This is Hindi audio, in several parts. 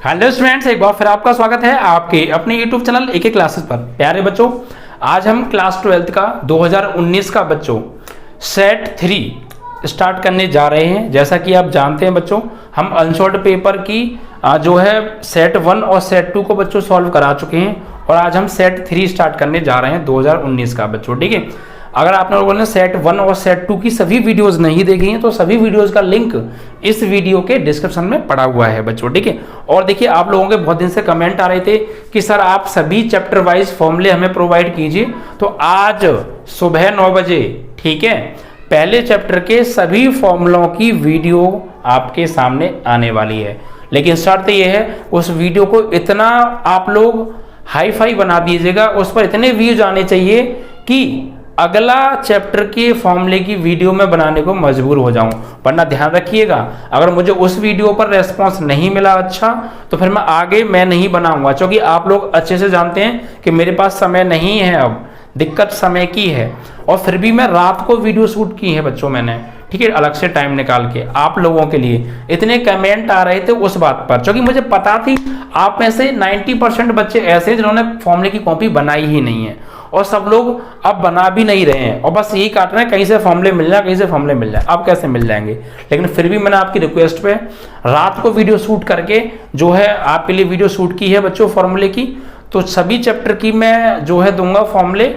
हेलो स्टूडेंट्स, एक बार फिर आपका स्वागत है आपके अपने यूट्यूब चैनल एक क्लासेस पर। प्यारे बच्चों, आज हम क्लास 12 का 2019 का बच्चों सेट 3 स्टार्ट करने जा रहे हैं। जैसा कि आप जानते हैं बच्चों, हम अनसॉल्व्ड पेपर की जो है सेट 1 और सेट 2 को बच्चों सॉल्व करा चुके हैं और आज हम सेट 3 स्टार्ट करने जा रहे हैं 2019 का बच्चों। ठीक है, अगर आप लोगों ने सेट 1 और सेट 2 की सभी वीडियोस नहीं देखी हैं तो सभी वीडियोस का लिंक इस वीडियो के डिस्क्रिप्शन में पड़ा हुआ है बच्चों। ठीक है, और देखिए आप लोगों के बहुत दिन से कमेंट आ रहे थे कि सर आप सभी चैप्टर वाइज फॉर्मूले हमें प्रोवाइड कीजिए, तो आज सुबह 9 बजे ठीक है पहले चैप्टर के सभी फॉर्मूलों की वीडियो आपके सामने आने वाली है। लेकिन शर्त यह है उस वीडियो को इतना आप लोग हाई फाई बना दीजिएगा, उस पर इतने व्यूज आने चाहिए कि अगला चैप्टर के फॉर्मूले की वीडियो में बनाने को मजबूर हो जाऊं। वरना ध्यान रखिएगा, अगर मुझे उस वीडियो पर रेस्पॉन्स नहीं मिला अच्छा तो फिर मैं आगे नहीं बनाऊंगा, क्योंकि आप लोग अच्छे से जानते हैं कि मेरे पास समय नहीं है। अब दिक्कत समय की है और फिर भी मैं रात को वीडियो शूट की है बच्चों मैंने, ठीक है, अलग से टाइम निकाल के आप लोगों के लिए। इतने कमेंट आ रहे थे उस बात पर, क्योंकि मुझे पता थी आप में से 90% बच्चे ऐसे हैं जिन्होंने फॉर्मूले की कॉपी बनाई ही नहीं है और सब लोग अब बना भी नहीं रहे हैं और बस यही काट रहे हैं कहीं से फॉर्मूले मिल जाए, कहीं से फॉर्मूले मिल जाए। अब कैसे मिल जाएंगे? लेकिन फिर भी मैंने आपकी रिक्वेस्ट पे रात को वीडियो शूट करके जो है आपके लिए वीडियो शूट की है बच्चों फॉर्मूले की। तो सभी चैप्टर की मैं जो है दूंगा फॉर्मूले,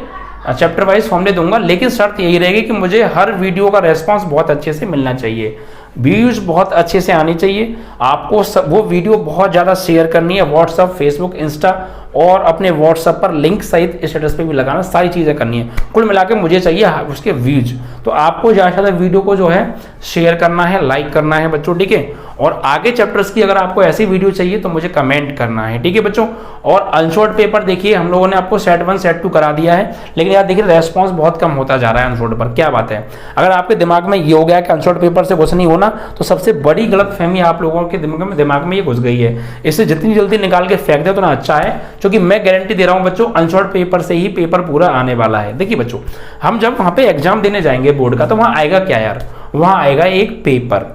चैप्टर वाइज फॉर्मूले दूंगा, लेकिन शर्त यही रहेगी कि मुझे हर वीडियो का रेस्पॉन्स बहुत अच्छे से मिलना चाहिए, व्यूज बहुत अच्छे से आनी चाहिए। आपको वो वीडियो बहुत ज़्यादा शेयर करनी है व्हाट्सअप, फेसबुक, इंस्टा और अपने व्हाट्सएप पर लिंक सहित स्टेटस पे भी लगाना, सारी चीज़ें करनी है। कुल मिला के मुझे चाहिए उसके व्यूज। तो आपको ज़्यादा से ज़्यादा वीडियो को जो है शेयर करना है, लाइक करना है बच्चों, ठीक है। और आगे चैप्टर्स की अगर आपको ऐसी वीडियो चाहिए तो मुझे कमेंट करना है, ठीक है बच्चों। और अनसॉल्व्ड पेपर देखिए हम लोगों ने आपको सेट 1 सेट 2 करा दिया है, लेकिन यार देखिए रेस्पॉन्स बहुत कम होता जा रहा है अनसॉल्व्ड पर। क्या बात है? अगर आपके दिमाग में ये हो गया कि अनसॉल्व्ड पेपर से कुछ नहीं होना, तो सबसे बड़ी गलतफहमी आप लोगों के दिमाग में ये घुस गई है। इसे जितनी जल्दी निकाल के फेंक दे तो ना अच्छा है, क्योंकि मैं गारंटी दे रहा हूं बच्चों अनसॉल्व्ड पेपर से ही पेपर पूरा आने वाला है। देखिए बच्चों, हम जब वहां पे एग्जाम देने जाएंगे बोर्ड का तो वहां आएगा क्या यार? वहां आएगा एक पेपर,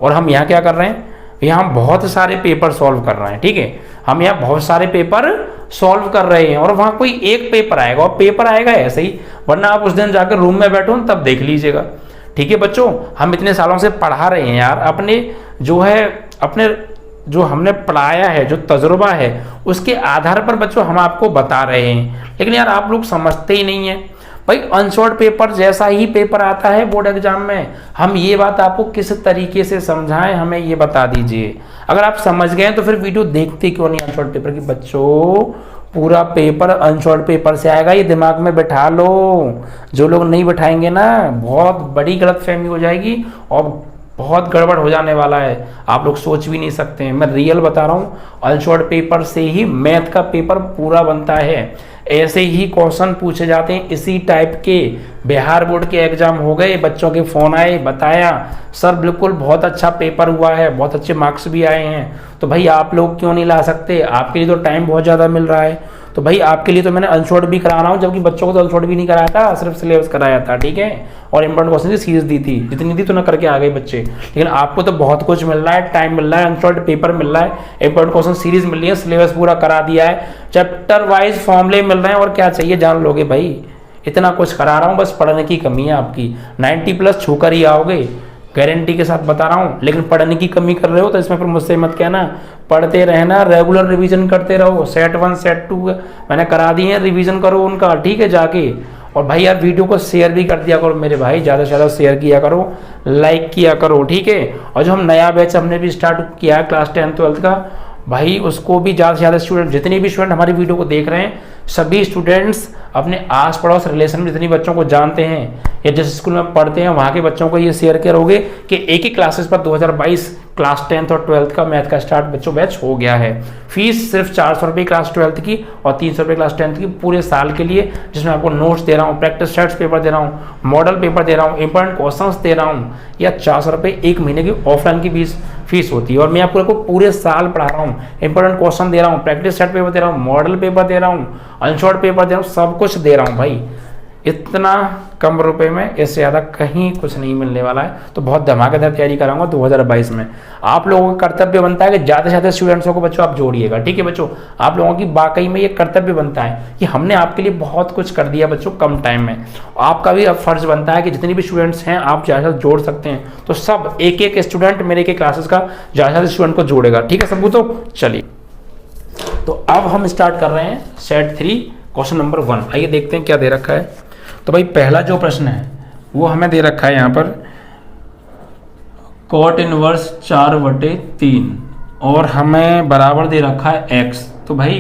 और हम यहाँ क्या कर रहे हैं? यहाँ हम बहुत सारे पेपर सॉल्व कर रहे हैं, ठीक है। हम यहाँ बहुत सारे पेपर सॉल्व कर रहे हैं और वहां कोई एक पेपर आएगा, और पेपर आएगा ऐसे ही, वरना आप उस दिन जाकर रूम में बैठो तब देख लीजिएगा, ठीक है बच्चों। हम इतने सालों से पढ़ा रहे हैं यार, अपने जो है अपने जो हमने पढ़ाया है, जो तजुर्बा है, उसके आधार पर बच्चों हम आपको बता रहे हैं। लेकिन यार आप लोग समझते ही नहीं है भाई, अनसॉल्व्ड पेपर जैसा ही पेपर आता है बोर्ड एग्जाम में। हम ये बात आपको किस तरीके से समझाएं, हमें ये बता दीजिए। अगर आप समझ गए तो फिर वीडियो देखते क्यों नहीं अनसॉल्व्ड पेपर की? बच्चों पूरा पेपर अनसॉल्व्ड पेपर से आएगा, ये दिमाग में बैठा लो। जो लोग नहीं बैठाएंगे ना, बहुत बड़ी गलतफहमी हो जाएगी और बहुत गड़बड़ हो जाने वाला है, आप लोग सोच भी नहीं सकते हैं। मैं रियल बता रहा हूँ, अनसॉल्व्ड पेपर से ही मैथ का पेपर पूरा बनता है। ऐसे ही क्वेश्चन पूछे जाते हैं, इसी टाइप के बिहार बोर्ड के एग्जाम हो गए, बच्चों के फोन आए, बताया सर बिल्कुल बहुत अच्छा पेपर हुआ है, बहुत अच्छे मार्क्स भी आए हैं। तो भाई आप लोग क्यों नहीं ला सकते? आपके लिए तो टाइम बहुत ज़्यादा मिल रहा है, तो भाई आपके लिए तो मैंने अनसॉल्व्ड भी करा रहा हूँ, जबकि बच्चों को तो अनसॉल्व्ड भी नहीं कराया था, सिर्फ सिलेबस कराया था, ठीक है। और इंपॉर्टेंट क्वेश्चन की सीरीज दी थी, जितनी दी तो ना करके आ गए बच्चे। लेकिन आपको तो बहुत कुछ मिल रहा है, टाइम मिल रहा है, अनसॉल्व्ड पेपर मिल रहा है, इंपॉर्टेंट क्वेश्चन सीरीज मिल रही है, सिलेबस पूरा करा दिया है, चैप्टर वाइज फॉर्मूले मिल रहे हैं, और क्या चाहिए जान लोगे भाई। इतना कुछ करा रहा हूँ, बस पढ़ने की कमी है आपकी। 90+ छूकर ही आओगे, गारंटी के साथ बता रहा हूँ। लेकिन पढ़ने की कमी कर रहे हो तो इसमें फिर मुझसे मत कहना, पढ़ते रहना, रेगुलर रिवीजन करते रहो। सेट 1 सेट 2 मैंने करा दिए हैं, रिवीजन करो उनका, ठीक है जाके। और भाई यार वीडियो को शेयर भी कर दिया करो मेरे भाई, ज़्यादा से ज़्यादा शेयर किया करो, लाइक किया करो, ठीक है। और जो हम नया बैच हमने भी स्टार्ट किया है क्लास 10 12 का, भाई उसको भी ज़्यादा से ज़्यादा स्टूडेंट, जितने भी स्टूडेंट हमारी वीडियो को देख रहे हैं, सभी स्टूडेंट्स अपने आस पड़ोस रिलेशन में जितनी बच्चों को जानते हैं या जिस स्कूल में पढ़ते हैं वहाँ के बच्चों को ये शेयर करोगे कि एक ही क्लासेस पर 2022 क्लास 10 और 12 का मैथ का स्टार्ट बच्चों बैच हो गया है। फीस सिर्फ 400 रुपये क्लास 12 की और 300 रुपये क्लास 10 की पूरे साल के लिए, जिसमें आपको नोट्स दे रहा हूँ, प्रैक्टिस सेट्स पेपर दे रहा हूँ, मॉडल पेपर दे रहा हूँ, इंपॉर्टेंट क्वेश्चंस दे रहा हूँ, या 400 रुपये एक महीने की ऑफलाइन की फीस होती है। और मैं आपको पूरे साल पढ़ा रहा हूँ, इंपॉर्टेंट क्वेश्चन दे रहा हूँ, प्रैक्टिस सेट पेपर दे रहा हूँ, मॉडल पेपर दे रहा हूँ, अनसॉल्व्ड पेपर दे रहा हूँ, सब कुछ दे रहा हूँ भाई। इतना कम रुपए में इससे ज़्यादा कहीं कुछ नहीं मिलने वाला है। तो बहुत धमाकेदार तैयारी कराऊंगा 2022 में। आप लोगों का कर्तव्य बनता है कि ज़्यादा से ज़्यादा स्टूडेंट्सों को बच्चों आप जोड़िएगा, ठीक है बच्चों। आप लोगों की वाकई में ये कर्तव्य बनता है कि हमने आपके लिए बहुत कुछ कर दिया बच्चों कम टाइम में। आपका भी अब फर्ज बनता है कि जितने भी स्टूडेंट्स हैं आप ज़्यादा जोड़ सकते हैं, तो सब एक एक स्टूडेंट मेरे के क्लासेस का ज़्यादा से ज़्यादा स्टूडेंट को जोड़ेगा, ठीक है सबको। तो चलिए, तो अब हम स्टार्ट कर रहे हैं सेट 3 क्वेश्चन नंबर 1। आइए देखते हैं क्या दे रखा है। तो भाई पहला जो प्रश्न है वो हमें दे रखा है यहाँ पर cot इनवर्स 4/3 और हमें बराबर दे रखा है x। तो भाई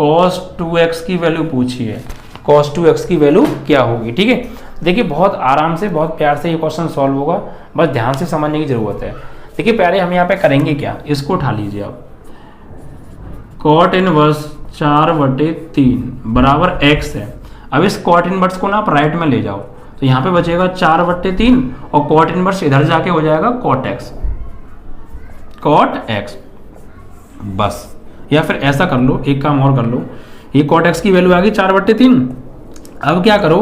cos 2x की वैल्यू पूछी है, cos 2x की वैल्यू क्या होगी, ठीक है। देखिए बहुत आराम से बहुत प्यार से ये क्वेश्चन सॉल्व होगा, बस ध्यान से समझने की जरूरत है। देखिए पहले हम यहाँ पे करेंगे क्या, इसको उठा लीजिए आप। cot इनवर्स 4/3 बराबर x है। अब इस cot इनवर्स को ना आप राइट में ले जाओ, तो यहाँ पे बचेगा 4/3 और cot इनवर्स इधर जाके हो जाएगा cot x बस। या फिर ऐसा कर लो, एक काम और कर लो, ये cot x की वैल्यू आ गई 4/3। अब क्या करो,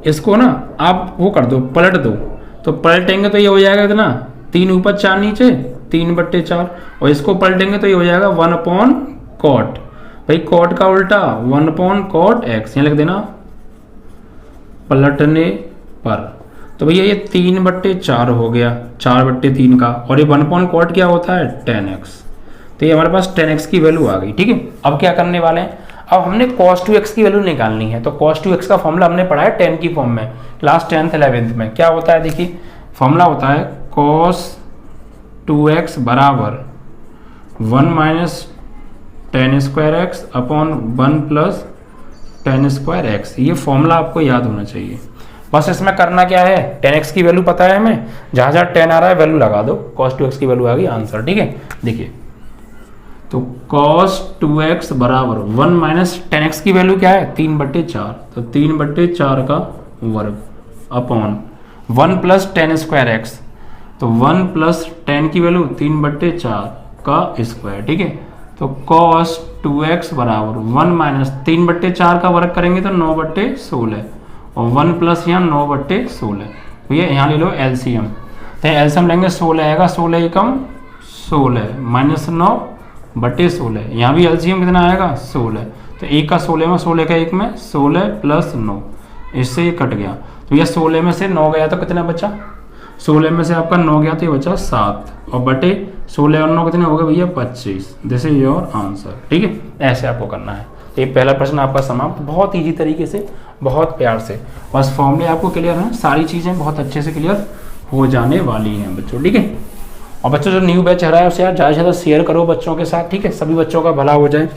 इसको ना आप वो कर दो, पलट दो। तो पलटेंगे तो ये हो जाएगा इतना, 3 ऊपर 4 नीचे, 3/4। और इसको पलटेंगे तो ये हो जाएगा 1/cot। भाई cot का उल्टा 1/cot x, यहाँ लिख देना पलटने पर। तो भैया ये 3/4 हो गया 4/3 का, और ये 1/cot क्या होता है 10x। तो ये हमारे पास 10x की वैल्यू आ गई, ठीक है। अब क्या करने वाले हैं, अब हमने cos 2x की वैल्यू निकालनी है। तो cos 2x का फॉर्मूला हमने पढ़ा है 10 की फॉर्म में, क्लास 10th 11th में। क्या होता है देखिए, फॉर्मूला होता है cos 2x बराबर 1 - tan² x अपॉन 1 + tan²x। ये फॉर्मूला आपको याद होना चाहिए। बस इसमें करना क्या है, tan x की वैल्यू पता है हमें, जहां जहां tan आ रहा है वैल्यू लगा दो, cos 2x की वैल्यू आ गई, आंसर, ठीक है। देखिए तो cos 2x बराबर 1 - tan x की वैल्यू क्या है 3/4, तो 3/4 का वर्ग अपॉन 1 + tan²x। तो 1 + tan की वैल्यू 3/4 का स्क्वायर, ठीक है। तो cos 2x बराबर 1 - 3/4 का वर्ग करेंगे तो 9/16 और 1 प्लस यहाँ 9/16। भैया यहाँ ले लो एलसीएम, तो एलसीएम लेंगे 16 आएगा, 16 एकम 16 माइनस 9/16। यहाँ भी एलसीएम कितना आएगा 16। तो 1 का 16 में, 16 का 1 में 16 + 9, इससे ये कट गया। तो यह 16 में से 9 गया तो कितना बचा, 16 में से आपका 9 गया तो ये बचा 7, और बटे 16 और 9 कितने हो गए भैया 25। दिस इज योर आंसर, ठीक है। ऐसे आपको करना है। ये पहला प्रश्न आपका समाप्त, बहुत इजी तरीके से, बहुत प्यार से। बस फॉर्मूले आपको क्लियर हैं, सारी चीज़ें बहुत अच्छे से क्लियर हो जाने वाली हैं बच्चों, ठीक है। और बच्चों जो न्यू बैच आ रहा है उसे यार ज़्यादा से ज़्यादा शेयर करो बच्चों के साथ, ठीक है, सभी बच्चों का भला हो जाए।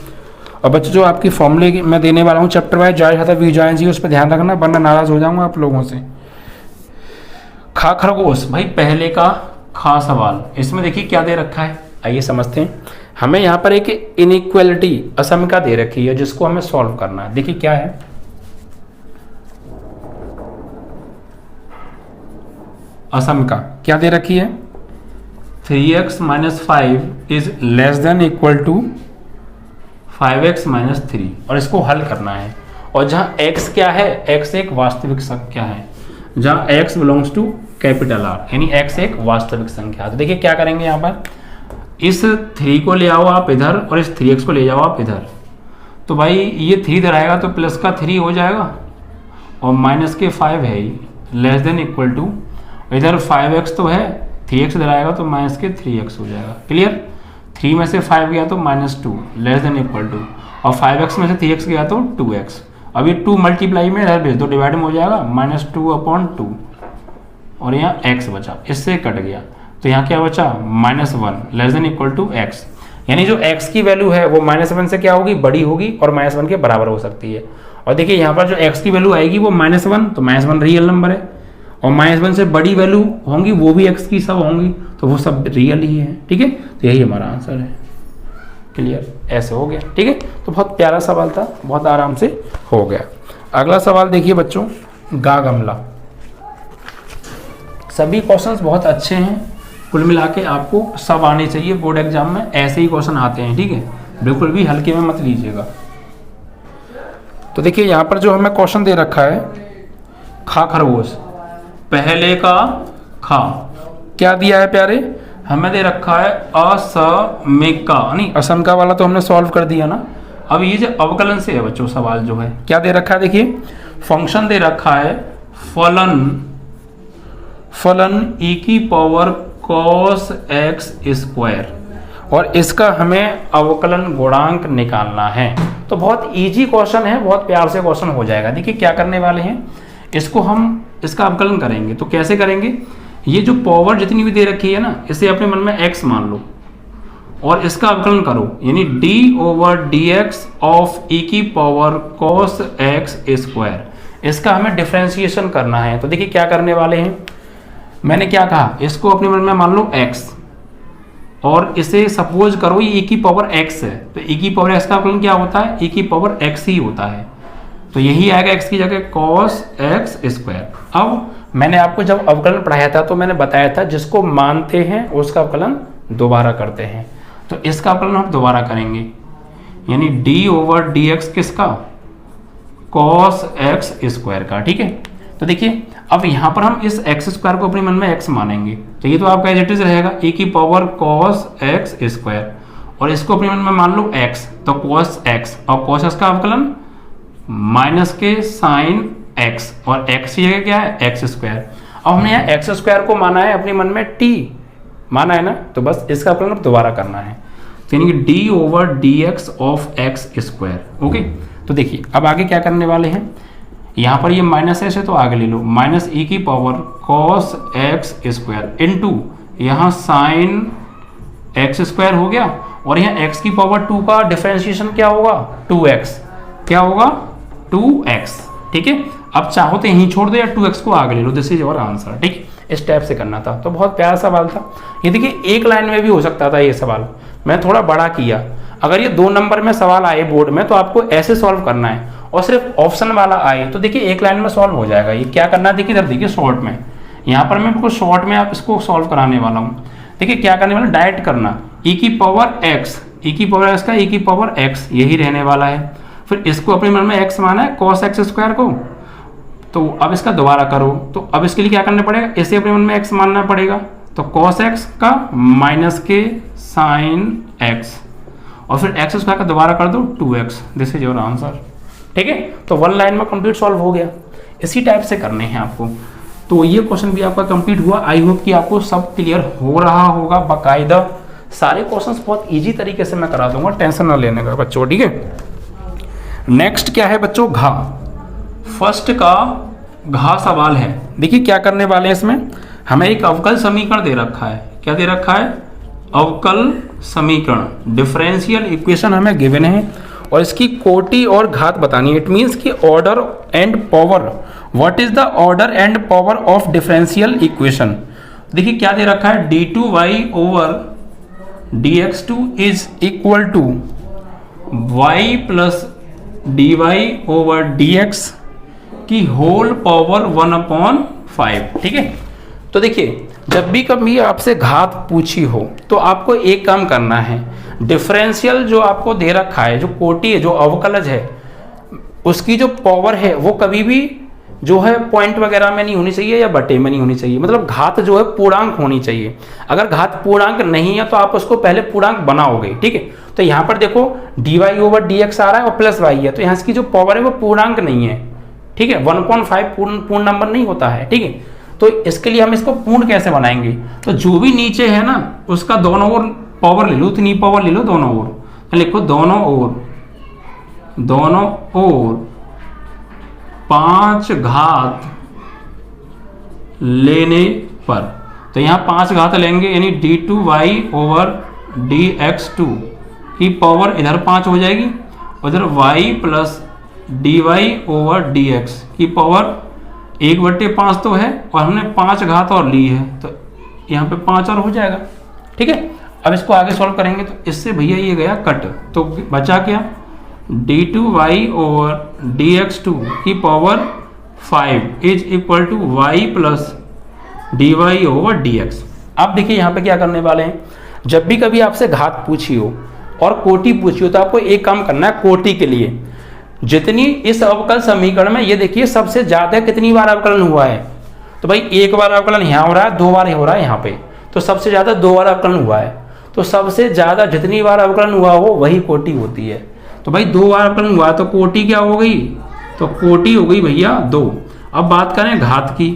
और बच्चों जो आपकी फॉर्मूले मैं देने वाला हूँ चैप्टर वाइज, ज़्यादा से ज़्यादा व्यू जाए जी, उस पर ध्यान रखना, वरना नाराज़ हो जाऊँगा आप लोगों से। खा खरगोश, भाई पहले का खा सवाल, इसमें देखिए क्या दे रखा है, आइए समझते हैं। हमें यहाँ पर एक इनइक्वालिटी असमिका दे रखी है जिसको हमें सॉल्व करना है। देखिए क्या है, असमिका क्या दे रखी है, 3x - 5 is less than equal to 5x - 3, और इसको हल करना है। और जहाँ x क्या है, x एक वास्तविक संख्या है, जहाँ x belongs to capital R, यानी x एक वास्तविक संख्या। तो देखिए क्या करेंगे, यहाँ पर इस 3 को ले आओ आप इधर और इस 3x को ले जाओ आप इधर। तो भाई ये 3 इधर आएगा तो प्लस का 3 हो जाएगा, और माइनस के 5 है ही, लेस देन इक्वल टू, इधर 5x तो है, 3x इधर आएगा तो माइनस के 3x हो जाएगा। क्लियर, 3 में से 5 गया तो -2, लेस देन इक्वल टू, और 5x में से 3x गया तो 2x। अब ये 2 मल्टीप्लाई में इधर भेज दो, डिवाइड में हो जाएगा -2/2, और यहाँ x बचा, इससे कट गया। तो यहाँ क्या बचा -1, less than equal to x। यानी जो x की वैल्यू है वो -1 से क्या होगी, बड़ी होगी और -1 के बराबर हो सकती है। और देखिए यहाँ पर जो x की वैल्यू आएगी वो -1, तो -1 रियल नंबर है, और -1 से बड़ी वैल्यू होंगी वो भी x की सब होंगी, तो वो सब रियल ही है, ठीक है। तो यही हमारा आंसर है। क्लियर, ऐसे हो गया, ठीक है। तो बहुत प्यारा सवाल था, बहुत आराम से हो गया। अगला सवाल देखिए बच्चों, गा गमला। सभी क्वेश्चंस बहुत अच्छे हैं, कुल मिला के आपको सब आने चाहिए बोर्ड एग्जाम में, ऐसे ही क्वेश्चन आते हैं, ठीक है, बिल्कुल भी हल्के में मत लीजिएगा। तो देखिए यहाँ पर जो हमें क्वेश्चन दे रखा है खा खरगोश, पहले का खा, क्या दिया है प्यारे, हमें दे रखा है असमिका, नहीं असमिका वाला तो हमने सॉल्व कर दिया ना। अब ये जो अवकलन से है बच्चों सवाल जो है, क्या दे रखा है, देखिए फंक्शन दे रखा है फलन e की पावर cos x स्क्वायर, और इसका हमें अवकलन गुणांक निकालना है। तो बहुत इजी क्वेश्चन है, बहुत प्यार से क्वेश्चन हो जाएगा। देखिए क्या करने वाले हैं, इसको हम इसका अवकलन करेंगे। तो कैसे करेंगे, ये जो पावर जितनी भी दे रखी है ना, इसे अपने मन में x मान लो और इसका अवकलन करो, यानी d/dx ऑफ e की पावर cos x स्क्वायर। इसका हमें डिफरेंशिएशन करना है। तो देखिए क्या करने वाले हैं, मैंने क्या कहा, इसको अपने मन में मान लो x और इसे सपोज करो ये e की पावर x है, तो e की पावर x का अवकलन क्या होता है, e की पावर x ही होता है। तो यही आएगा x की जगह cos x स्क्वायर। अब मैंने आपको जब अवकलन पढ़ाया था तो मैंने बताया था जिसको मानते हैं उसका अवकलन दोबारा करते हैं। तो इसका अवकलन हम दोबारा करेंगे, यानी d/dx किसका, cos x स्क्वायर का। ठीक है, तो देखिए अब यहाँ पर हम इस x स्क्वायर को अपने मन में x मानेंगे, तो ये तो आपका एज इट इज रहेगा e की पावर cos x स्क्वायर, और इसको अपने मन में मान लो x, तो cos x, और cos x का अवकलन माइनस के साइन x, और x की जगह क्या है, x स्क्वायर। अब हमने यहाँ x स्क्वायर को माना है अपने मन में t माना है ना, तो बस इसका अवकलन दोबारा करना है, तो यानी कि d/dx of x square. Okay, तो देखिए अब आगे क्या करने वाले हैं, यहाँ पर ये माइनस है तो आगे ले लो, माइनस e की power cos x square into यहाँ साइन x स्क्वायर हो गया, और यहाँ x की पावर 2 का डिफरेंशिएशन क्या होगा, 2x, क्या होगा 2x। ठीक है, अब चाहो तो यहीं छोड़ दो या 2x को आगे ले लो, दिस इज योर आंसर। ठीक, इस टाइप से करना था। तो बहुत प्यारा सवाल था ये। देखिए एक लाइन में भी हो सकता था ये सवाल, मैं थोड़ा बड़ा किया। अगर ये 2 नंबर में सवाल आए बोर्ड में तो आपको ऐसे सॉल्व करना है, और सिर्फ ऑप्शन वाला आए तो देखिए एक लाइन में सॉल्व हो जाएगा। ये क्या करना है, देखिए इधर देखिए शॉर्ट में, यहाँ पर मैं आपको शॉर्ट में आप इसको सॉल्व कराने वाला हूँ। देखिए क्या करने वाला, डायरेक्ट करना, e की पावर x, e की पावर x का e की पावर x यही रहने वाला है। फिर इसको अपने मन में x माना है cos x स्क्वायर को, तो अब इसका दोबारा करो, तो अब इसके लिए क्या करना पड़ेगा, इसे अपने मन में x मानना पड़ेगा, तो cos x का माइनस के साइन x, और फिर x स्क्वायर का दोबारा कर दो 2x, this is your answer. ठीक है, तो 1 लाइन में कंप्लीट सॉल्व हो गया। इसी टाइप से करने हैं आपको। तो ये क्वेश्चन भी आपका कंप्लीट हुआ। आई होप कि आपको सब क्लियर हो रहा होगा बाकायदा। सारे क्वेश्चंस बहुत इजी तरीके से मैं करा दूंगा, टेंशन ना लेने का बच्चों। ठीक है, नेक्स्ट क्या है बच्चों, घा। फर्स्ट का घा सवाल है। देखिए क्या करने वाले हैं, इसमें हमें एक अवकल समीकरण दे रखा है। क्या दे रखा है, अवकल समीकरण, डिफरेंशियल इक्वेशन हमें गिवन है, और इसकी कोटि और घात बतानी है। इट मीन्स की order and power, what is the order and power of differential equation. देखिए क्या दे रखा है, d2y/dx2 is equal to y plus dy/dx की होल पावर 1/5। ठीक है, तो देखिए जब भी कभी आपसे घात पूछी हो तो आपको एक काम करना है, डिफरेंशियल जो आपको दे रखा है, जो कोटि है, जो अवकलज है, उसकी जो पावर है वो कभी भी जो है पॉइंट वगैरह में नहीं होनी चाहिए या बटे में नहीं होनी चाहिए। मतलब घात जो है पूर्णांक होनी चाहिए। अगर घात पूर्णांक नहीं है तो आप उसको पहले पूर्णांक बनाओगे। ठीक है, तो यहाँ पर देखो dy/dx आ रहा है और प्लस y है, तो यहाँ की जो पावर है वो पूर्णांक नहीं है। ठीक है, 1/5 पूर्ण नंबर नहीं होता है। ठीक है, तो इसके लिए हम इसको पूर्ण कैसे बनाएंगे, तो जो भी नीचे है ना उसका दोनों ओर पावर ले लो, उतनी पावर ले लो दोनों ओर, तो लिखो दोनों ओर 5 घात लेने पर, तो यहाँ 5 घात लेंगे, यानी d2y/dx2 की पावर इधर 5 हो जाएगी, उधर y प्लस dy/dx की पावर 1/5 तो है, और हमने 5 घात और ली है, तो यहाँ पे 5 और हो जाएगा। ठीक है, अब इसको आगे सॉल्व करेंगे तो इससे भैया ये गया कट, तो बचा क्या, d2y/dx2 की power 5 is equal to y plus dy/dx। अब देखिए यहाँ पे क्या करने वाले हैं, जब भी कभी आपसे घात पूछी हो और कोटि पूछी हो तो आपको एक काम करना है। कोटि के लिए जितनी इस अवकल समीकरण में ये देखिए सबसे ज्यादा कितनी बार अवकलन हुआ है, तो भाई एक बार अवकलन यहाँ हो रहा है, 2 बार हो रहा है यहाँ पे, तो सबसे ज्यादा 2 बार अवकलन हुआ है। तो सबसे ज्यादा जितनी बार अवकलन हुआ हो वही कोटि होती है। तो भाई 2 बार अवकलन हुआ तो कोटि क्या हो गई, तो कोटि हो गई भैया 2। अब बात करें घात की,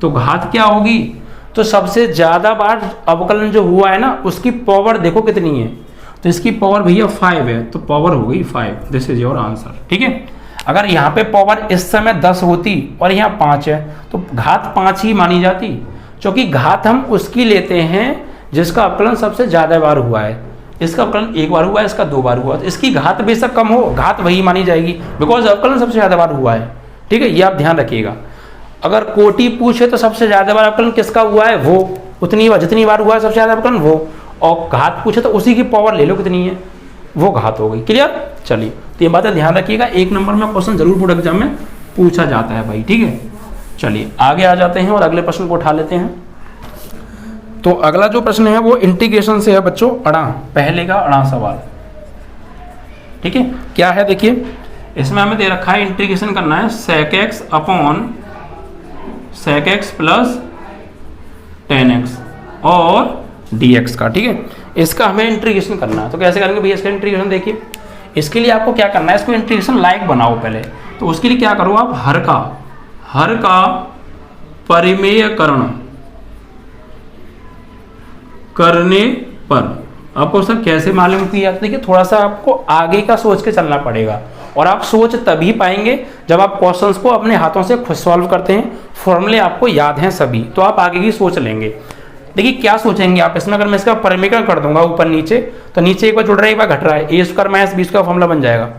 तो घात क्या होगी, तो सबसे ज्यादा बार अवकलन जो हुआ है ना उसकी पावर देखो कितनी है, तो इसकी पावर भैया 5 है, तो पावर हो गई 5। This is your answer. ठीक है, अगर यहाँ पे पावर इस समय 10 होती और यहाँ 5 है तो घात 5 ही मानी जाती, क्योंकि घात हम उसकी लेते हैं जिसका अवकलन सबसे ज्यादा बार हुआ है। इसका अवकलन 1 बार हुआ है, इसका 2 बार हुआ, तो इसकी घात बेशक कम हो, घात वही मानी जाएगी बिकॉज अवकलन सबसे ज्यादा बार हुआ है। ठीक है, ये आप ध्यान रखिएगा। अगर कोटि पूछे तो सबसे ज्यादा बार अवकलन किसका हुआ है, वो उतनी बार जितनी बार हुआ है सबसे ज्यादा अवकलन वो, और घात पूछे तो उसी की पावर ले लो कितनी है, वो घात हो गई। क्लियर, चलिए तो ये बातें ध्यान रखिएगा, 1 नंबर में क्वेश्चन जरूर बोर्ड एग्जाम में पूछा जाता है भाई। ठीक है, चलिए आगे आ जाते हैं और अगले प्रश्न को उठा लेते हैं। तो अगला जो प्रश्न है वो इंटीग्रेशन से है बच्चों, अड़ा, पहले का अड़ा सवाल। ठीक है, क्या है देखिए, इसमें हमें दे रखा है इंटीग्रेशन करना है sec x upon sec x plus tan x और dx का। ठीक है, इसका हमें इंटीग्रेशन करना है। तो कैसे करेंगे भैया इसका इंटीग्रेशन, देखिए इसके लिए आपको क्या करना है, इसको इंटीग्रेशन लायक बनाओ पहले। तो उसके लिए क्या करो आप, हर का परिमेयकरण करने पर आपको सर कैसे मालूम किया, देखिए थोड़ा सा आपको आगे का सोच के चलना पड़ेगा, और आप सोच तभी पाएंगे जब आप क्वेश्चंस को अपने हाथों से खुद सॉल्व करते हैं। फॉर्मूले आपको याद हैं सभी, तो आप आगे की सोच लेंगे। देखिए क्या सोचेंगे आप इसमें, अगर मैं इसका परिमेयकरण कर दूंगा ऊपर नीचे, तो नीचे एक बार जुड़ रहा है एक बार घट रहा है, a square minus b square formula बन जाएगा।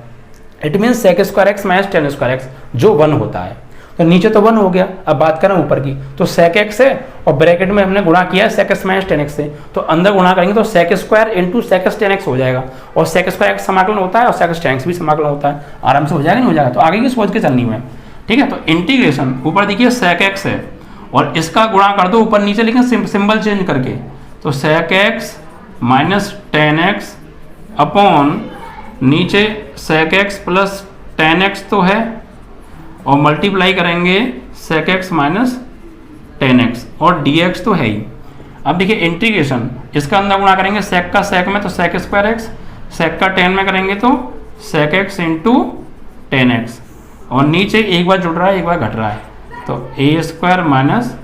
It mean sec square x minus tan square x जो 1 होता है, तो नीचे तो 1 हो गया। अब बात करें ऊपर की, तो सेक एक्स है और ब्रैकेट में हमने गुणा किया है sec x minus tan x से, तो अंदर गुणा करेंगे तो sec square into sec x tan x हो जाएगा, और सेक स्क्वायर एक्स समाकलन होता है और सेक एक्स टेन एक्स भी समाकलन होता है, आराम से हो जाएगा, नहीं हो जाएगा। तो आगे की सोच के चलनी है। ठीक है, तो इंटीग्रेशन ऊपर देखिए सेक एक्स है और इसका गुणा कर दो ऊपर नीचे, लेकिन सिंबल चेंज करके, तो sec x minus tan x upon नीचे sec x plus tan x तो है, और मल्टीप्लाई करेंगे sec x minus tan x और डी एक्स तो है ही। अब देखिए इंटीग्रेशन, इसका अंदर गुणा करेंगे सेक का सेक में तो सेक स्क्वायर एक्स, सेक का टेन में करेंगे तो sec x into tan x, और नीचे एक बार जुड़ रहा है एक बार घट रहा है, तो a square minus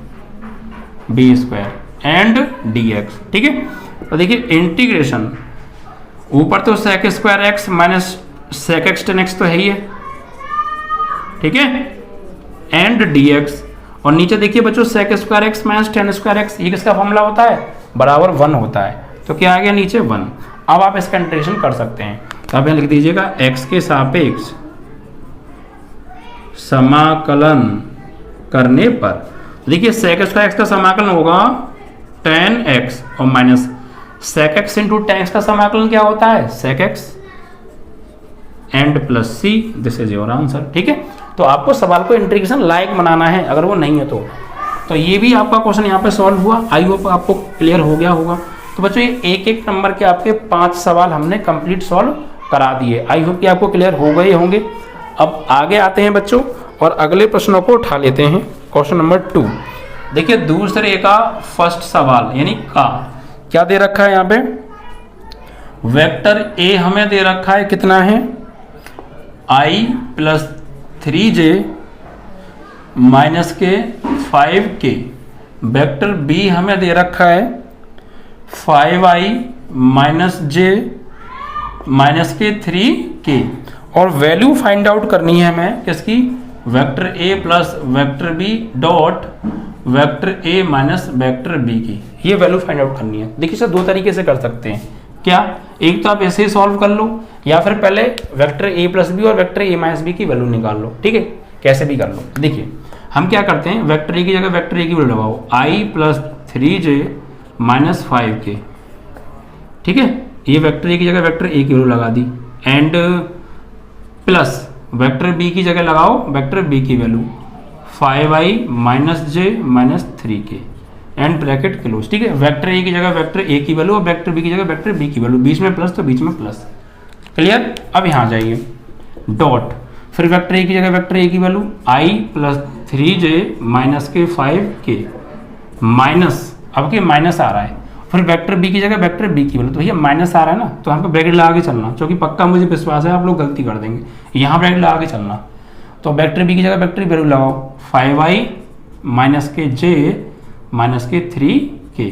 b square and d x. ठीक है, तो देखिए इंटीग्रेशन ऊपर तो sec square x minus sec x tan x तो है ही है, ठीक है, एंड डी एक्स, और नीचे देखिए बच्चों sec square x minus tan square x, ये किसका फॉर्मूला होता है, बराबर 1 होता है, तो क्या आ गया नीचे 1। अब आप इसका इंटीग्रेशन कर सकते हैं, तो आप यहाँ लिख दीजिएगा x के सापेक्ष समाकलन करने पर, देखिए सेक स्क्वायर एक्स का समाकलन होगा टेन एक्स और minus sec x into tan x का समाकलन क्या होता है, sec x and plus C. This is your answer. ठीक है, तो आपको सवाल को इंटीग्रेशन लायक बनाना है, अगर वो नहीं है तो ये भी आपका क्वेश्चन यहाँ पे सॉल्व हुआ। आई होप आपको क्लियर हो गया होगा। तो बच्चों ये एक नंबर के आपके 5 सवाल हमने कंप्लीट सॉल्व करा दिए। आई होप कि आपको क्लियर हो गए होंगे। अब आगे आते हैं बच्चों और अगले प्रश्नों को उठा लेते हैं। क्वेश्चन नंबर 2 देखिए, दूसरे का फर्स्ट सवाल यानी का क्या दे रखा है यहाँ पे, वेक्टर ए हमें दे रखा है, कितना है i प्लस 3j माइनस के 5k, वेक्टर बी हमें दे रखा है 5i माइनस j माइनस के 3k, और वैल्यू फाइंड आउट करनी है हमें किसकी, vector A plus vector B dot vector A minus vector B की, ये वैल्यू फाइंड आउट करनी है। देखिए सर 2 तरीके से कर सकते हैं, क्या, एक तो आप ऐसे ही सॉल्व कर लो, या फिर पहले वेक्टर ए प्लस बी और वेक्टर ए माइनस बी की वैल्यू निकाल लो। ठीक है, कैसे भी कर लो। देखिए हम क्या करते हैं, वेक्टर ए की जगह वेक्टर ए की वैल्यू लगाओ, i plus 3j minus 5k। ठीक है, ये वेक्टर ए की जगह वेक्टर ए की वैल्यू लगा दी, एंड प्लस वेक्टर बी की जगह लगाओ वेक्टर बी की value 5i minus j minus 3k and bracket close. ठीक है, वेक्टर ए की जगह वेक्टर ए की वैल्यू और वेक्टर बी की जगह वेक्टर बी की वैल्यू, बीच में प्लस तो बीच में प्लस। क्लियर। अब यहाँ जाइए, डॉट फिर वेक्टर ए की जगह वेक्टर ए की value i plus 3j minus के 5k माइनस, अब के माइनस आ रहा है, फिर वेक्टर बी की जगह वेक्टर बी की वैल्यू, तो भैया माइनस आ रहा है ना, तो यहाँ पे ब्रैकेट लगा के चलना, क्योंकि पक्का मुझे विश्वास है आप लोग गलती कर देंगे, यहाँ ब्रैकेट लगा के चलना। तो वेक्टर बी की जगह वेक्टर वैल्यू लगाओ 5i माइनस के j माइनस के 3k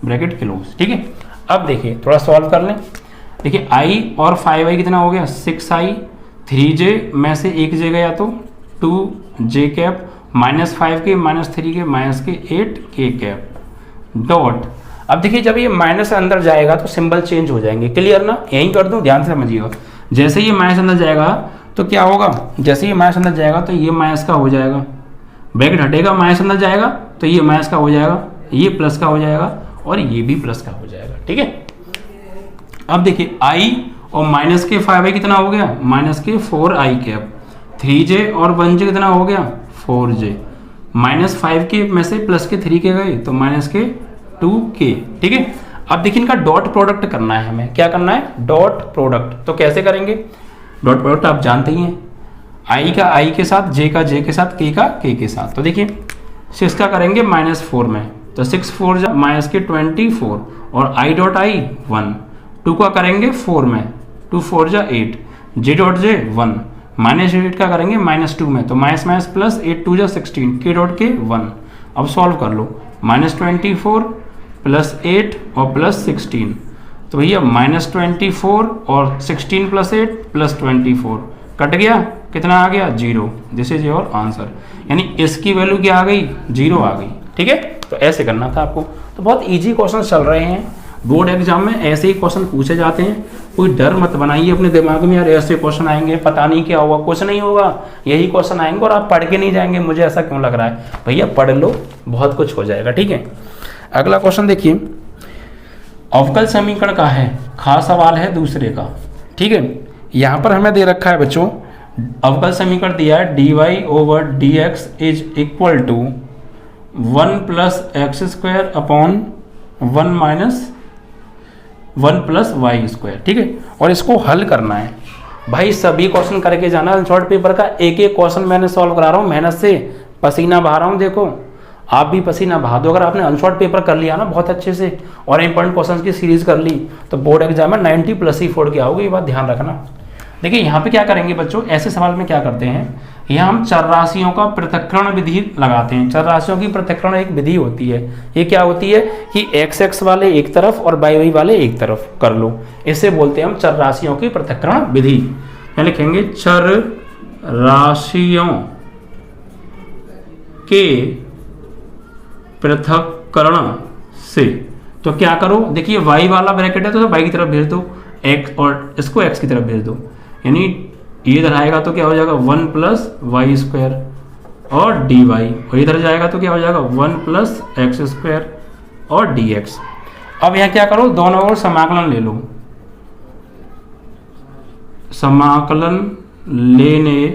ब्रैकेट क्लोज, ठीक है। अब देखिए थोड़ा सॉल्व कर लें। देखिए i और 5i कितना हो गया 6i, 3j में से एक j गया तो 2j cap minus 5k minus 3k minus के 8k कैप डॉट। अब देखिए जब ये माइनस अंदर जाएगा तो सिंबल चेंज हो जाएंगे, क्लियर ना, यहीं कर दूं, ध्यान से समझिएगा। जैसे ये माइनस अंदर जाएगा तो क्या होगा, जैसे ये माइनस अंदर जाएगा तो ये माइनस का हो जाएगा, ब्रैकेट हटेगा, माइनस अंदर जाएगा तो ये माइनस का हो जाएगा, ये प्लस का हो जाएगा और ये भी प्लस का हो जाएगा, ठीक है। अब देखिए i और माइनस के 5i कितना हो गया माइनस के 4i कैप, 3j और 1j कितना हो गया 4j, माइनस 5k में से प्लस के 3k गए तो माइनस के 2k, ठीक है। अब देखिए इनका डॉट प्रोडक्ट करना है, हमें क्या करना है डॉट प्रोडक्ट। तो कैसे करेंगे डॉट प्रोडक्ट, आप जानते ही हैं, i का i के साथ, j का j के साथ, k का k के साथ। तो देखिए 6 का करेंगे -4 में, तो 6 4 जा माइनस के 24 और i डॉट i 1, 2 का करेंगे 4 में, 2 4 जा 8, j डॉट j 1, माइनस 8 का करेंगे -2 में, तो माइनस माइनस प्लस 8 2 जा 16, k डॉट के 1। अब सॉल्व कर लो, -24 प्लस 8 और प्लस 16, तो भैया -24 और 16 प्लस 8 प्लस 24 कट गया, कितना आ गया 0, दिस इज योर आंसर। यानी इसकी वैल्यू क्या आ गई 0 आ गई, ठीक है। तो ऐसे करना था आपको। तो बहुत इजी क्वेश्चन चल रहे हैं, बोर्ड एग्जाम में ऐसे ही क्वेश्चन पूछे जाते हैं, कोई डर मत बनाइए अपने दिमाग में यार ऐसे क्वेश्चन आएंगे पता नहीं क्या होगा, कुछ नहीं होगा, यही क्वेश्चन आएंगे और आप पढ़ के नहीं जाएंगे, मुझे ऐसा क्यों लग रहा है, भैया पढ़ लो बहुत कुछ हो जाएगा, ठीक है। अगला क्वेश्चन देखिए, अवकल समीकरण का है, खास सवाल है दूसरे का, ठीक है। यहाँ पर हमें दे रखा है बच्चों, अवकल समीकरण दिया है dy over dx is equal to 1 plus x square upon 1 minus 1 plus y square, ठीक है। और इसको हल करना है भाई, सभी क्वेश्चन करके जाना, शॉर्ट पेपर का एक एक क्वेश्चन मैंने सॉल्व करा रहा हूँ, मेहनत से पसीना बहा रहा हूँ, देखो आप भी पसीना बहा दो। अगर आपने अनशॉर्ट पेपर कर लिया ना बहुत अच्छे से और इंपॉर्टेंट क्वेश्चन की सीरीज कर ली तो बोर्ड एग्जाम में 90 प्लस ही फोड़ के आओगे, ये बात ध्यान रखना। देखिए यहाँ पे क्या करेंगे बच्चों, ऐसे सवाल में क्या करते हैं, यहाँ हम चर राशियों का पृथक्करण विधि लगाते हैं। चर राशियों की पृथक्करण एक विधि होती है, ये क्या होती है कि एक्स एक्स वाले एक तरफ और वाई वाई वाले एक तरफ कर लो, इसे बोलते हैं हम चर राशियों की पृथक्करण विधि। यहाँ लिखेंगे चर राशियों के पृथक्करण से, तो क्या करो, देखिए y वाला ब्रैकेट है तो y की तरफ भेज दो, x और इसको x की तरफ भेज दो, यानी ये इधर आएगा तो क्या हो जाएगा 1 प्लस वाई स्क्वायर और dy, और इधर जाएगा तो क्या हो जाएगा 1 प्लस एक्स स्क्वायर और dx। अब यहाँ क्या करो, दोनों ओर समाकलन ले लो, समाकलन लेने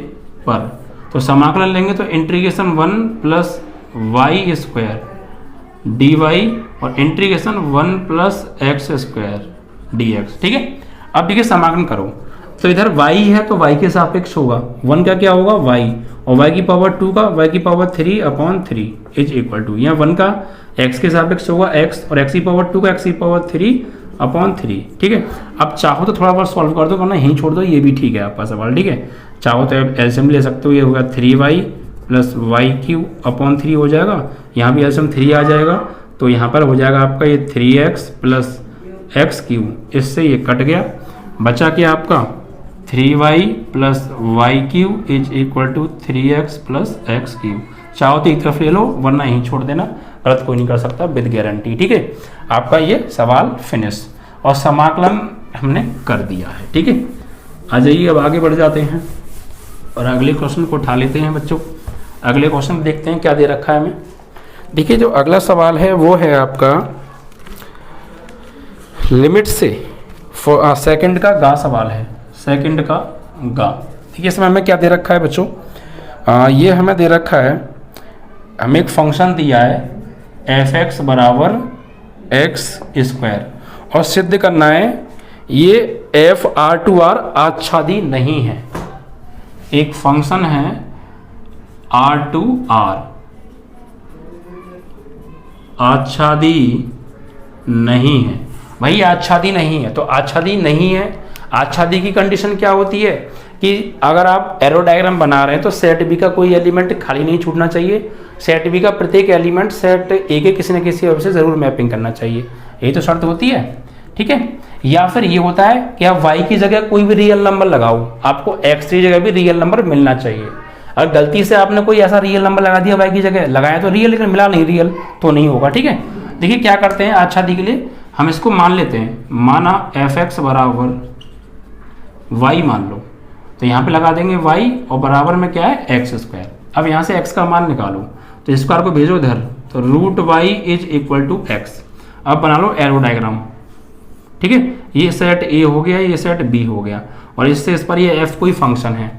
पर, तो समाकलन लेंगे तो integration 1 plus y square dy और integration 1 plus x square dx, ठीक है। अब देखिए समाकलन करो, तो इधर y है तो y के सापेक्ष होगा, 1 का क्या होगा y और y की पावर 2 का y की power 3 upon 3 is equal to, यहाँ 1 का x के सापेक्ष होगा x और x की पावर 2 का x की पावर 3 अपॉन 3, ठीक है। अब चाहो तो थोड़ा बहुत सॉल्व कर दो, वरना यहीं छोड़ दो, ये भी ठीक है आपका सवाल, ठीक है। चाहो तो एलसीएम ले सकते हो, ये होगा 3y plus y cube upon 3 हो जाएगा, यहाँ भी एलसीएम 3 आ जाएगा, तो यहाँ पर हो जाएगा आपका ये 3x प्लस एक्स क्यूब, इससे ये कट गया, बचा क्या आपका 3y plus y cube is equal to 3x plus x cube. चाहो तो एक तरफ ले लो, वरना यहीं छोड़ देना, गलत कोई नहीं कर सकता विद गारंटी, ठीक है। आपका ये सवाल फिनिश, और समाकलन हमने कर दिया है, ठीक है। आ जाइए अब आगे बढ़ जाते हैं और अगले क्वेश्चन को उठा लेते हैं बच्चों। अगले क्वेश्चन देखते हैं क्या दे रखा है हमें। देखिए जो अगला सवाल है वो है आपका लिमिट से सेकंड का गा सवाल है, सेकंड का गा। देखिए इसमें हमें क्या दे रखा है बच्चों, ये हमें दे रखा है, हमें एक फंक्शन दिया है f(x) बराबर एक्स स्क्वायर, और सिद्ध करना है ये f(r2r) आच्छादी नहीं है, एक फंक्शन है R2R आच्छादी नहीं है। भाई आच्छादी नहीं है, तो आच्छादी नहीं है, आच्छादी की कंडीशन क्या होती है कि अगर आप एरो डायग्राम बना रहे हैं तो सेट बी का कोई एलिमेंट खाली नहीं छूटना चाहिए, सेट बी का प्रत्येक एलिमेंट सेट ए के किसी न किसी वजह से जरूर मैपिंग करना चाहिए, यही तो शर्त होती है। ठीक है, या फिर ये होता है कि आप y की जगह कोई भी रियल नंबर लगाओ, आपको x की जगह भी रियल नंबर मिलना चाहिए। अगर गलती से आपने कोई ऐसा रियल नंबर लगा दिया y की जगह, लगाया तो रियल लेकिन मिला नहीं रियल, तो नहीं होगा। ठीक है, देखिए क्या करते हैं आच्छादी के लिए, हम इसको मान लेते हैं, माना f(x) बराबर y मान लो, तो यहाँ पे लगा देंगे y और बराबर में क्या है x²। अब यहाँ से x का मान निकालो, तो स्क्वायर को भेजो इधर, तो √y = x। अब बना लो एरो डायग्राम। ठीक है, ये सेट A हो गया, ये सेट B हो गया, और इससे इस पर ये f कोई फंक्शन है।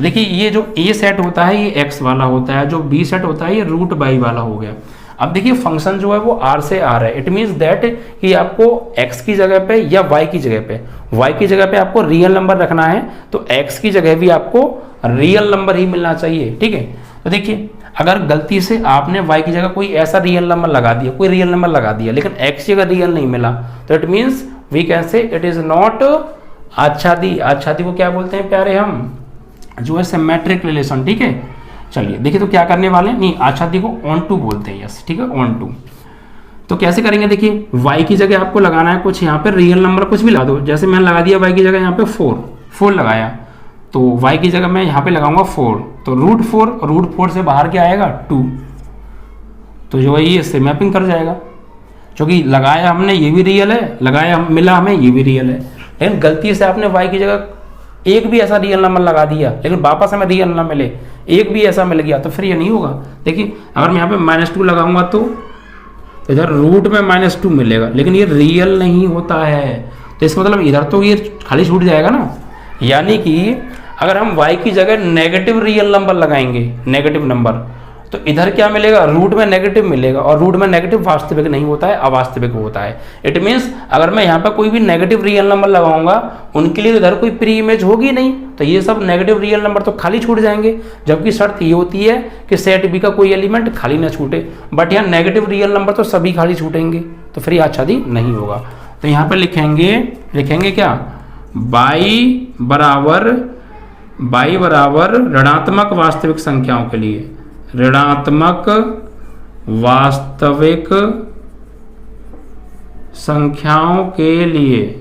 देखिए ये जो A सेट होता है ये x वाला होता है, जो B सेट होता है ये √y वाला हो गया। अब देखिए फंक्शन जो है वो R से R है, इट मीन्स दैट कि आपको x की जगह पे या y की जगह पे, y की जगह पे आपको रियल नंबर रखना है, तो x की जगह भी आपको रियल नंबर ही मिलना चाहिए। ठीक है, तो देखिए अगर गलती से आपने y की जगह कोई ऐसा रियल नंबर लगा दिया, कोई रियल नंबर लगा दिया, लेकिन x की जगह रियल नहीं मिला, तो it means we can say it is not आच्छादी। आच्छादी को क्या बोलते हैं प्यारे, हम जो है सिमेट्रिक रिलेशन। ठीक है, चलिए देखिए तो क्या करने वाले हैं, नहीं आच्छादी को ऑन टू बोलते हैं, यस ठीक है ऑन टू। तो कैसे करेंगे, देखिए y की जगह आपको लगाना है कुछ यहाँ पे रियल नंबर कुछ भी ला दो, जैसे मैंने लगा दिया y की जगह यहाँ पे 4 लगाया, तो y की जगह मैं यहाँ पे लगाऊंगा 4, तो √4 से बाहर क्या आएगा 2, तो जो है ये इससे मैपिंग कर जाएगा, क्योंकि लगाया हमने ये भी रियल है, लगाया मिला हमें ये भी रियल है, लेकिन गलती से आपने y की जगह एक भी ऐसा रियल नंबर लगा दिया, लेकिन वापस हमें रियल ना मिले, एक भी ऐसा मिल गया, तो फिर ये नहीं होगा। देखिए अगर मैं यहाँ पे -2 लगाऊंगा तो इधर रूट में -2 मिलेगा, लेकिन ये रियल नहीं होता है, तो इसका मतलब इधर तो ये खाली छूट जाएगा ना। यानी कि अगर हम y की जगह नेगेटिव रियल नंबर लगाएंगे, नेगेटिव नंबर, तो इधर क्या मिलेगा, रूट में नेगेटिव मिलेगा, और रूट में नेगेटिव वास्तविक नहीं होता है, अवास्तविक होता है। इट मीन्स अगर मैं यहाँ पर कोई भी नेगेटिव रियल नंबर लगाऊंगा, उनके लिए इधर कोई प्री इमेज होगी नहीं, तो ये सब नेगेटिव रियल नंबर तो खाली छूट जाएंगे, जबकि शर्त ये होती है कि सेट बी का कोई एलिमेंट खाली ना छूटे, बट यहाँ नेगेटिव रियल नंबर तो सभी खाली छूटेंगे, तो फिर ये आच्छादी नहीं होगा। तो यहाँ पर लिखेंगे क्या, बाई बराबर ऋणात्मक वास्तविक संख्याओं के लिए, ऋणात्मक वास्तविक संख्याओं के लिए,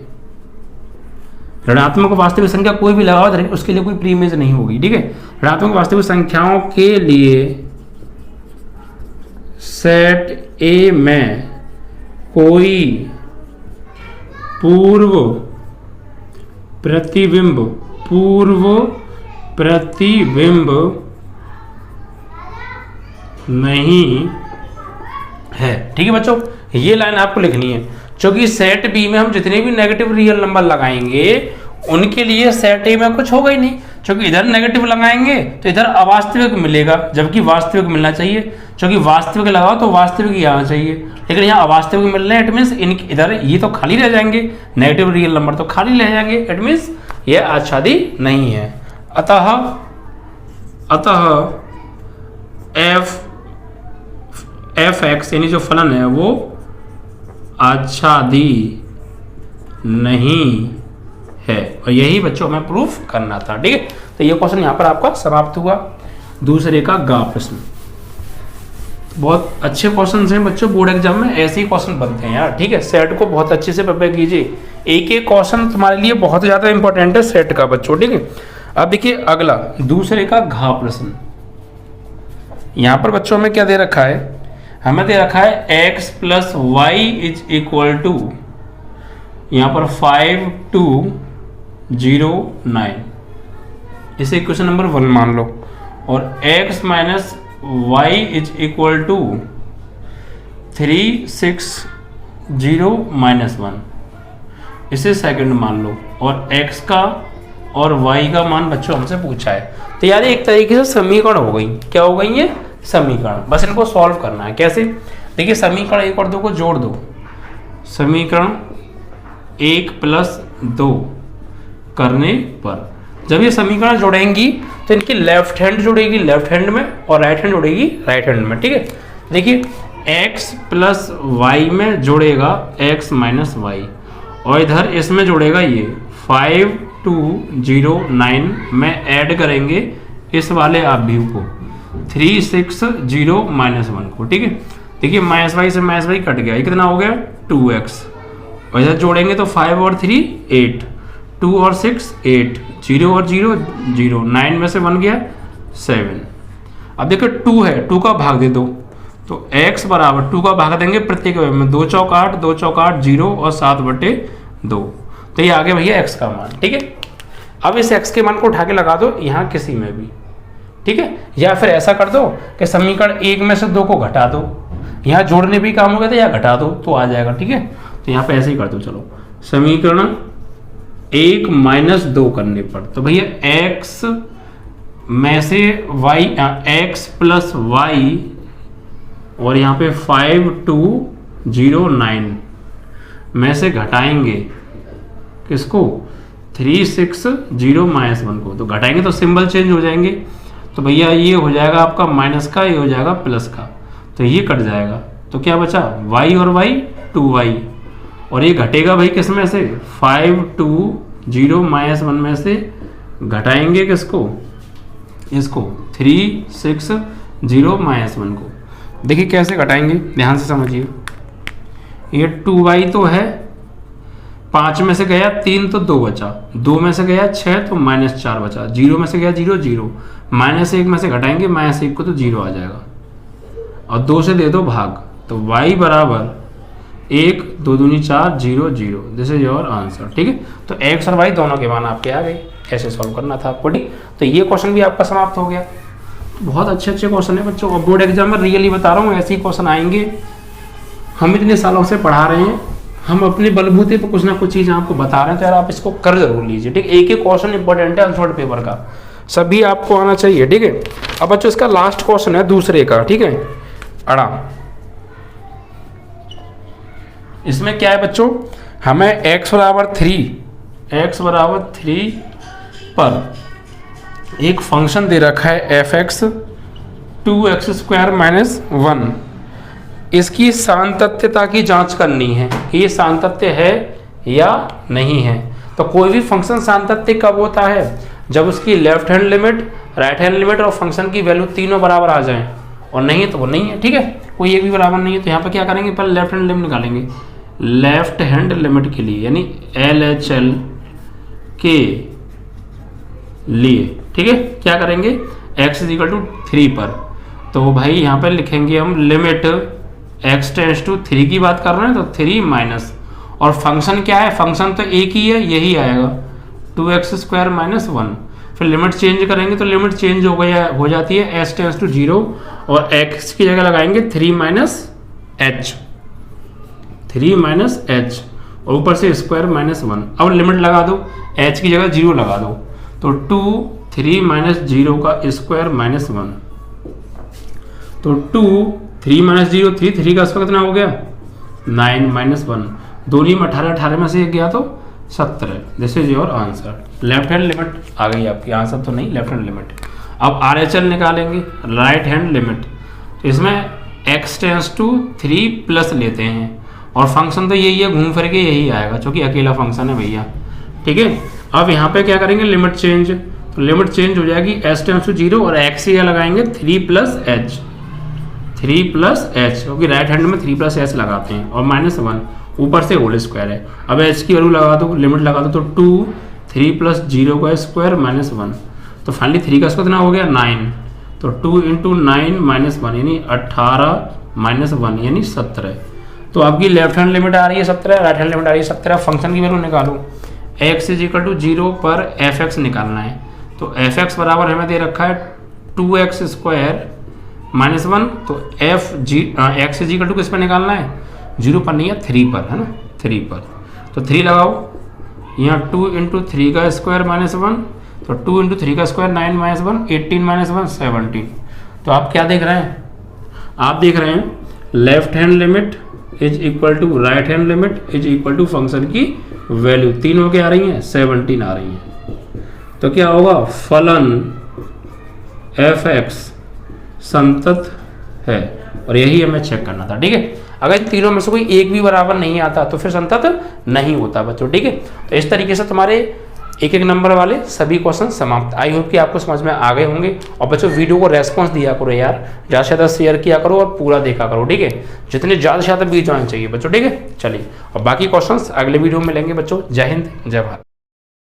ऋणात्मक वास्तविक संख्या कोई भी लगाओ उसके लिए कोई प्री इमेज नहीं होगी। ठीक है, ऋणात्मक वास्तविक संख्याओं के लिए सेट ए में कोई पूर्व प्रतिबिंब नहीं है। ठीक है बच्चों, ये लाइन आपको लिखनी है, क्योंकि सेट बी में हम जितने भी नेगेटिव रियल नंबर लगाएंगे उनके लिए सेट ए में कुछ होगा ही नहीं, क्योंकि इधर नेगेटिव लगाएंगे तो इधर अवास्तविक मिलेगा, जबकि वास्तविक मिलना चाहिए, क्योंकि वास्तविक लगाओ तो वास्तविक ही आना चाहिए, लेकिन यहाँ अवास्तविक मिल रहे हैं, इट मीन्स इधर ये तो खाली रह जाएंगे, नेगेटिव रियल नंबर तो खाली रह जाएंगे, इट मीन्स ये आच्छादी नहीं है। अतः f(x) यानी जो फलन है वो आच्छादी नहीं है, और यही बच्चों हमें प्रूफ करना था। ठीक है, तो ये क्वेश्चन यहाँ पर आपका समाप्त हुआ। दूसरे का गा प्रश्न, बहुत अच्छे क्वेश्चन हैं बच्चों, बोर्ड एग्जाम में ऐसे ही क्वेश्चन बनते हैं यार। ठीक है, सेट को बहुत अच्छे से प्रिपेयर कीजिए, एक एक क्वेश्चन तुम्हारे लिए बहुत ज्यादा इंपॉर्टेंट है सेट का बच्चों। ठीक है, अब देखिए अगला दूसरे का घा प्रश्न। यहाँ पर बच्चों में क्या दे रखा है, हमें दे रखा है x + y = यहाँ पर 5209, इसे क्वेश्चन नंबर 1 मान लो, और x - y = 360 - 1, इसे सेकंड मान लो, और x का और y का मान बच्चों हमसे पूछा है। तो यार एक तरीके से समीकरण हो गई, क्या हो गई ये समीकरण, बस इनको सॉल्व करना है। कैसे, देखिए समीकरण 1 और 2 को जोड़ दो, समीकरण 1 + 2 करने पर जब ये समीकरण जुड़ेंगी तो इनकी लेफ्ट हैंड जुड़ेगी लेफ्ट हैंड में और राइट हैंड जुड़ेगी राइट हैंड में। ठीक है, देखिए x प्लस वाई में जुड़ेगा x माइनस वाई, और इधर इसमें जुड़ेगा ये 5209 में ऐड करेंगे इस वाले अवयव को 360 माइनस 1 को। ठीक है, देखिए माइनस वाई से माइनस वाई कट गया, ये कितना हो गया 2x, और इधर जोड़ेंगे तो 5 और 3 8, 2 और 6 8, 0 और 0 0, 9 में से 1 गया 7। अब देखो 2 है, 2 का भाग दे दो तो x बराबर 2 का भाग देंगे प्रत्येक में, 2 चौक 8, 2 चौक 8 0 और 7/2, तो ये आ गया भैया x का मान। ठीक है, अब इस x के मान को उठा के लगा दो यहाँ किसी में भी। ठीक है, या फिर ऐसा कर दो कि समीकरण 1 में से 2 को घटा दो, यहाँ जोड़ने भी काम हो गया था, या घटा दो तो आ जाएगा। ठीक है, तो यहाँ पे ऐसे ही कर दो। चलो समीकरण 1 माइनस 2 करने पर तो भैया x में से y x प्लस वाई और यहाँ पे 5209 में से घटाएंगे किसको 360 माइनस 1 को, तो घटाएंगे तो सिंबल चेंज हो जाएंगे, तो भैया ये हो जाएगा आपका माइनस का, ये हो जाएगा प्लस का, तो ये कट जाएगा, तो क्या बचा y और y 2y, और ये घटेगा भाई किस में से 520 माइनस 1 में से घटाएंगे किसको, इसको 360 माइनस 1 को। देखिए कैसे घटाएंगे, ध्यान से समझिए। ये 2y तो है, 5 में से गया 3 तो 2 बचा, 2 में से गया 6 तो -4 बचा, 0 में से गया 0 0, -1 में से घटाएंगे -1 को तो 0 आ जाएगा, और 2 से दे दो भाग, तो y बराबर 1 2 दूनी 4 0 0, दिस इज योर आंसर। ठीक है, तो x और y दोनों के मान आपके आ गए, ऐसे सॉल्व करना था आपको। ठीक, तो ये क्वेश्चन भी आपका समाप्त हो गया। बहुत अच्छे अच्छे क्वेश्चन है बच्चों, और बोर्ड एग्जाम में रियली बता रहा हूँ ऐसे ही क्वेश्चन आएंगे। हम इतने सालों से पढ़ा रहे हैं, हम अपने बलबूते पर कुछ ना कुछ चीज़ आपको बता रहे हैं, तो यार आप इसको कर जरूर लीजिए। ठीक, एक एक क्वेश्चन इंपॉर्टेंट है आंसर पेपर का, सभी आपको आना चाहिए। ठीक है, अब बच्चों इसका लास्ट क्वेश्चन है दूसरे का। ठीक है, अड़ा इसमें क्या है बच्चों, हमें x बराबर 3 पर एक फंक्शन दे रखा है f(x) 2x² - 1, इसकी सातत्यता की जांच करनी है, ये सातत्य है या नहीं है। तो कोई भी फंक्शन सातत्य कब होता है, जब उसकी left hand limit, right hand limit और फंक्शन की वैल्यू तीनों बराबर आ जाएं, और नहीं है तो वो नहीं है। ठीक है, कोई एक भी बराबर नहीं है, तो यहाँ पे क्या करेंगे, पहले लेफ्ट हैंड लिमिट निकालेंगे। लेफ्ट हैंड लिमिट के लिए यानी LHL के लिए, ठीक है, क्या करेंगे x = 3 पर, तो भाई यहाँ पर लिखेंगे हम लिमिट x → 3 की बात कर रहे हैं, तो 3 माइनस, और फंक्शन क्या है, फंक्शन तो एक ही है, यही आएगा 2x² - 1। फिर लिमिट चेंज करेंगे तो लिमिट चेंज हो जाती है s → 0, और x की जगह लगाएंगे 3 - h, और ऊपर से स्क्वायर -1। अब लिमिट लगा दो, h की जगह 0 लगा दो, तो 2 3 - 0 का स्क्वायर -1, तो 2 3 - 0 3, 3 का स्क्वायर कितना हो गया 9 - 1, दोनों में 18, 18 में से एक गया तो 17। This is your answer. Left hand limit आ गई आपकी, आंसर तो नहीं, लेफ्ट हैंड लिमिट। अब RHL निकालेंगे, राइट हैंड लिमिट, तो इसमें x → 3 प्लस लेते हैं, और फंक्शन तो यही है, घूम फिर के यही आएगा क्योंकि अकेला फंक्शन है भैया। ठीक है, अब यहाँ पे क्या करेंगे, लिमिट चेंज, तो लिमिट चेंज हो जाएगी s → 0, और x की लगाएंगे 3 + h, क्योंकि राइट हैंड में 3 + h लगाते हैं, और -1 ऊपर से होल स्क्वायर है। अब h की वैल्यू लगा दो, लिमिट लगा दो, तो 2 3 + 0 का स्क्वायर -1, तो फाइनली 3 का स्क्वायर कितना हो गया 9, तो 2 × 9 - 1 यानी 18 - 1 यानी 17। तो आपकी लेफ्ट हैंड लिमिट आ रही है 17, राइट हैंड लिमिट आ रही है 17। फंक्शन की वैल्यू निकालो, x = 0 पर f(x) निकालना है, तो f(x) बराबर हमें दे रखा है 2x² - 1, तो x = किस पर निकालना है, 0 पर नहीं है, 3 पर है ना, 3 पर, तो 3 लगाओ, यहाँ 2 × 3 का स्क्वायर -1, तो 2 × 3 का स्क्वायर 9 - 1 18 - 1 17। तो आप क्या देख रहे हैं, आप देख रहे हैं left hand limit = right hand limit = function की वैल्यू, तीनों के आ रही हैं 17 आ रही हैं। तो क्या होगा, फलन f(x) संतत है, और यही हमें चेक करना था। ठीक है, अगर इन तीनों में से कोई एक भी बराबर नहीं आता तो फिर संतत नहीं होता बच्चों। ठीक है, तो इस तरीके से तुम्हारे एक एक नंबर वाले सभी क्वेश्चन समाप्त। आई होप कि आपको समझ में आ गए होंगे। और बच्चों वीडियो को रेस्पॉन्स दिया करो यार, ज़्यादा से ज़्यादा शेयर किया करो और पूरा देखा करो। ठीक है, जितने ज़्यादा से ज़्यादा व्यूज आने चाहिए बच्चों। ठीक है, चलिए और बाकी क्वेश्चंस अगले वीडियो में लेंगे बच्चों। जय हिंद, जय भारत।